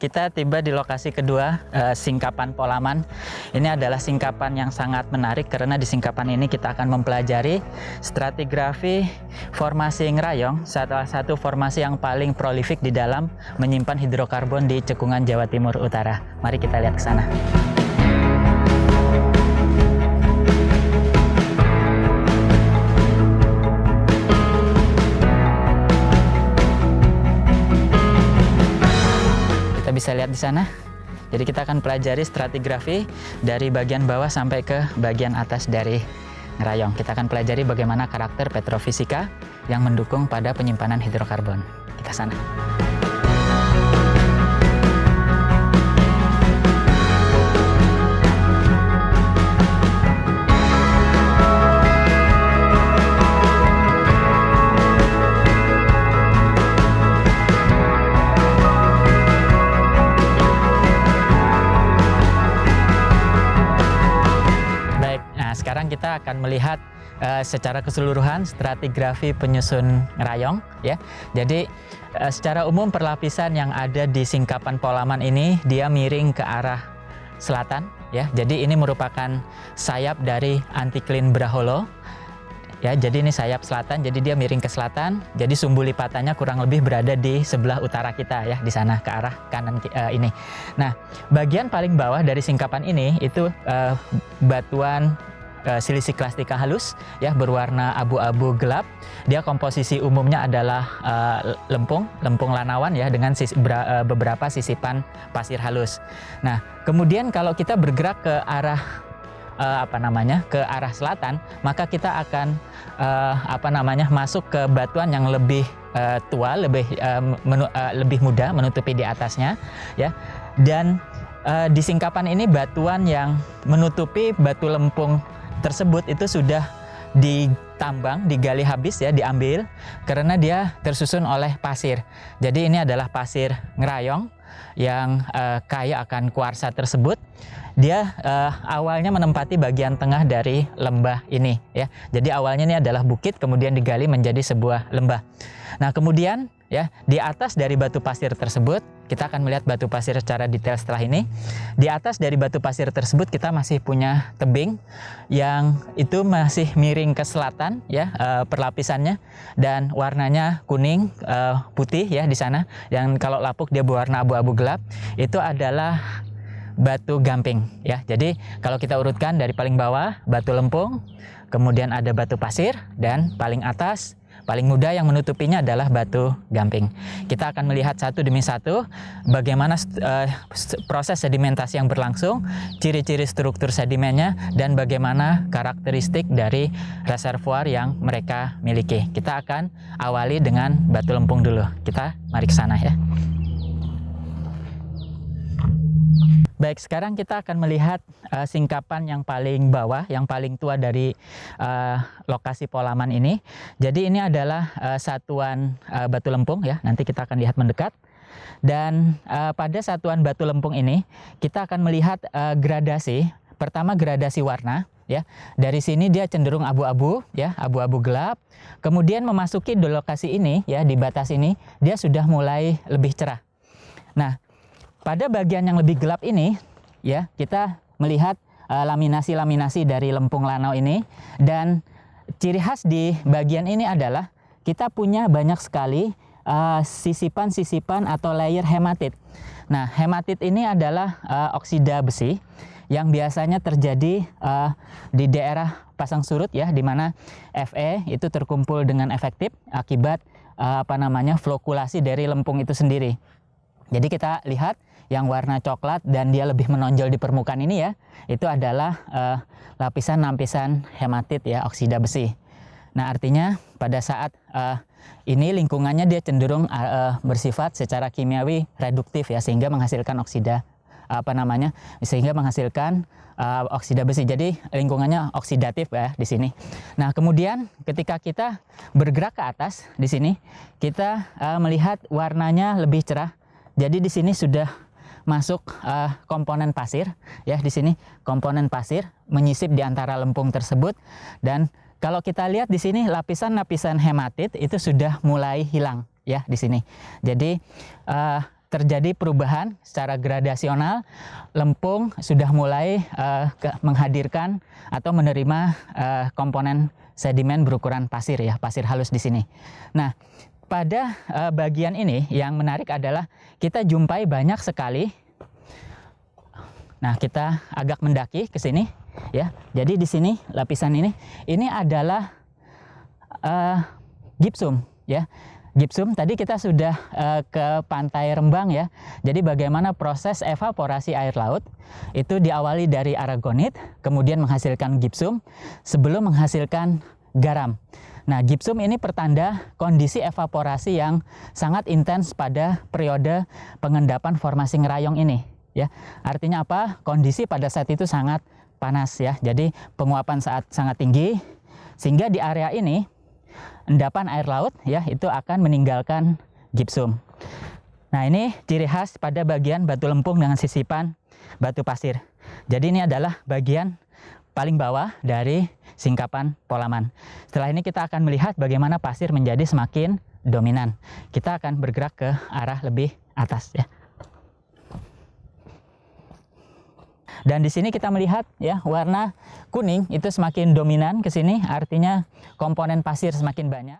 Kita tiba di lokasi kedua, Singkapan Polaman. Ini adalah singkapan yang sangat menarik karena di singkapan ini kita akan mempelajari stratigrafi formasi ngerayong, salah satu formasi yang paling prolifik di dalam menyimpan hidrokarbon di cekungan Jawa Timur Utara. Mari kita lihat ke sana. Bisa lihat di sana. Jadi kita akan pelajari stratigrafi dari bagian bawah sampai ke bagian atas dari ngerayong. Kita akan pelajari bagaimana karakter petrofisika yang mendukung pada penyimpanan hidrokarbon. Kita sana. Sekarang kita akan melihat secara keseluruhan stratigrafi penyusun ngerayong ya. Jadi secara umum perlapisan yang ada di Singkapan Polaman ini dia miring ke arah selatan ya. Jadi ini merupakan sayap dari antiklin Braholo. Ya, jadi ini sayap selatan, jadi dia miring ke selatan. Jadi sumbu lipatannya kurang lebih berada di sebelah utara kita ya, di sana ke arah kanan ini. Nah, bagian paling bawah dari singkapan ini itu batuan silisiklastika halus ya, berwarna abu-abu gelap. Dia komposisi umumnya adalah lempung lanawan ya, dengan beberapa sisipan pasir halus. Nah, kemudian kalau kita bergerak ke arah ke arah selatan, maka kita akan masuk ke batuan yang lebih tua, lebih muda menutupi di atasnya ya. Dan di singkapan ini batuan yang menutupi batu lempung tersebut itu sudah ditambang, digali habis ya, diambil karena dia tersusun oleh pasir. Jadi ini adalah pasir ngerayong yang kaya akan kuarsa tersebut. Dia awalnya menempati bagian tengah dari lembah ini ya. Jadi awalnya ini adalah bukit, kemudian digali menjadi sebuah lembah. Nah, kemudian ya, di atas dari batu pasir tersebut kita akan melihat batu pasir secara detail setelah ini. Di atas dari batu pasir tersebut kita masih punya tebing yang itu masih miring ke selatan ya, perlapisannya, dan warnanya kuning putih ya di sana. Yang kalau lapuk dia berwarna abu-abu gelap. Itu adalah batu gamping ya. Jadi kalau kita urutkan dari paling bawah batu lempung, kemudian ada batu pasir, dan paling atas paling muda yang menutupinya adalah batu gamping. Kita akan melihat satu demi satu bagaimana proses sedimentasi yang berlangsung, ciri-ciri struktur sedimennya, dan bagaimana karakteristik dari reservoir yang mereka miliki. Kita akan awali dengan batu lempung dulu. Mari ke sana ya. Baik, sekarang kita akan melihat singkapan yang paling bawah, yang paling tua dari lokasi Polaman ini. Jadi ini adalah satuan batu lempung ya, nanti kita akan lihat mendekat. Dan pada satuan batu lempung ini kita akan melihat gradasi. Pertama gradasi warna ya. Dari sini dia cenderung abu-abu ya, abu-abu gelap. Kemudian memasuki di lokasi ini ya, di batas ini dia sudah mulai lebih cerah. Nah, pada bagian yang lebih gelap ini ya, kita melihat laminasi-laminasi dari lempung lanau ini. Dan ciri khas di bagian ini adalah kita punya banyak sekali sisipan-sisipan atau layer hematit. Nah, hematit ini adalah oksida besi yang biasanya terjadi di daerah pasang surut ya, di mana Fe itu terkumpul dengan efektif akibat flokulasi dari lempung itu sendiri. Jadi kita lihat yang warna coklat dan dia lebih menonjol di permukaan ini ya, itu adalah lapisan-lapisan hematit ya, oksida besi. Nah, artinya pada saat ini lingkungannya dia cenderung bersifat secara kimiawi reduktif ya, sehingga menghasilkan oksida oksida besi. Jadi lingkungannya oksidatif ya di sini. Nah, kemudian ketika kita bergerak ke atas di sini, kita melihat warnanya lebih cerah. Jadi di sini sudah masuk komponen pasir ya, di sini komponen pasir menyisip di antara lempung tersebut. Dan kalau kita lihat di sini lapisan-lapisan hematit itu sudah mulai hilang ya di sini. Jadi terjadi perubahan secara gradasional. Lempung sudah mulai menghadirkan atau menerima komponen sedimen berukuran pasir ya, pasir halus di sini. Nah, pada bagian ini yang menarik adalah kita jumpai banyak sekali. Nah, kita agak mendaki ke sini ya. Jadi di sini lapisan ini adalah gipsum ya. Gipsum tadi kita sudah ke Pantai Rembang ya. Jadi bagaimana proses evaporasi air laut itu diawali dari aragonit, kemudian menghasilkan gipsum sebelum menghasilkan garam. Nah, gipsum ini pertanda kondisi evaporasi yang sangat intens pada periode pengendapan formasi ngerayong ini ya. Artinya apa? Kondisi pada saat itu sangat panas ya. Jadi penguapan sangat tinggi sehingga di area ini endapan air laut ya itu akan meninggalkan gipsum. Nah, ini ciri khas pada bagian batu lempung dengan sisipan batu pasir. Jadi ini adalah bagian paling bawah dari singkapan Polaman. Setelah ini kita akan melihat bagaimana pasir menjadi semakin dominan. Kita akan bergerak ke arah lebih atas ya. Dan di sini kita melihat ya warna kuning itu semakin dominan ke sini, artinya komponen pasir semakin banyak.